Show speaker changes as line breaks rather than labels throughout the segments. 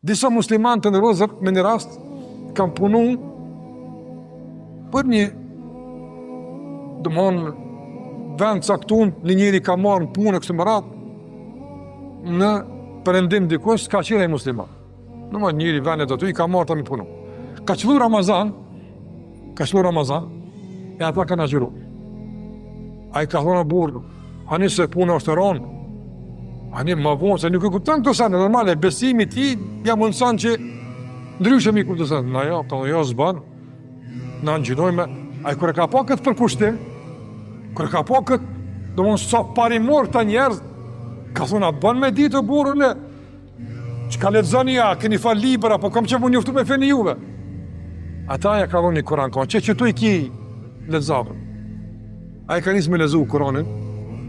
Disa musliman të ndërrozër me një rast kam punu për një domthon vend caktun, një njeri ka marrë në punë kështu më radhë në perëndim dikush ka qenë musliman. Domthon njëri vendet aty i ka marrë tani punu. Ka qëllu Ramazan, e ata kanë agjëru. A i ka thonë burë, hani se puna është ronë, hani më vonë, se nuk e kupton këto sene, normale, besimi ti, ja mundësan që ndryshëm i kupton sene. Na jo, këto jo zbanë, na në gjinojme, a i kërë ka po këtë përkushtim, kërë ka po këtë, do mund sa parimor këta njerëz, ka thonë, a bënë me ditë burën e, që ka lexoni ja, keni fa libra, po kam që mu njoftu me feni juve. Ata ja ka thonë një Kur'an, që tu i ki lexavën. A i ka njësë me lezu Kur'anin,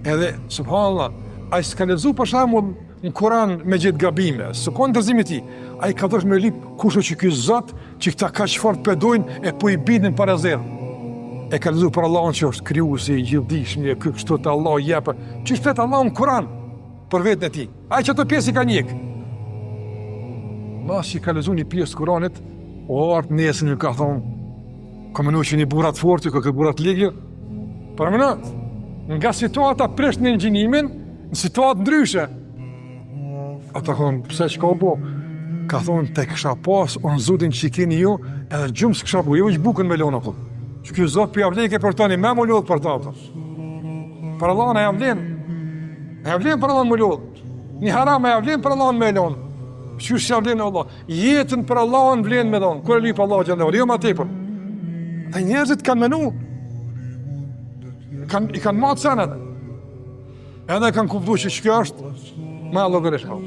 edhe, subhanallah, a i s'ka lezu për shembull në Kur'an me gjithë gabime, së konë dërzimi ti, a i ka thosh me lip kusho që ky Zot, që këta ka qëfar pedojnë e po i bidin para zerë. E ka lezu për Allahun që është krijuesi i gjithdijshmi, kështu të Allah jepë, që shtet Allah në Kur'an për vetën e ti. A i që të pjesë i ka njek. Mas që i ka lezu një pjesë Kur'anit, o artë nesën ju ka thonë, ka menu që një burat forti, ka këtë burat ligjo, përmenat, nga situata prish në gjinimin, në situatë ndryshe. Ata thonë, pse që ka bo? Ka thonë, te kësha pas, unë zudin që i keni ju, edhe gjumë së kësha bo, jo që bukën me lona, thonë. Që kjo zot për javlejke për tani, me më lodhë për ta, thonë. Për Allah në javlen për Allah në më lodhë. Një haram e javlen për Allah në me lonë. Qysh javlen e Allah. Jetën për Allah në vlen me donë, kërë lypë Allah gjallë, jo ma tepër. Dhe njerëzit kanë menu, i kanë matë senet, edhe kanë kuptu që kjo është me Allah dhe rishka.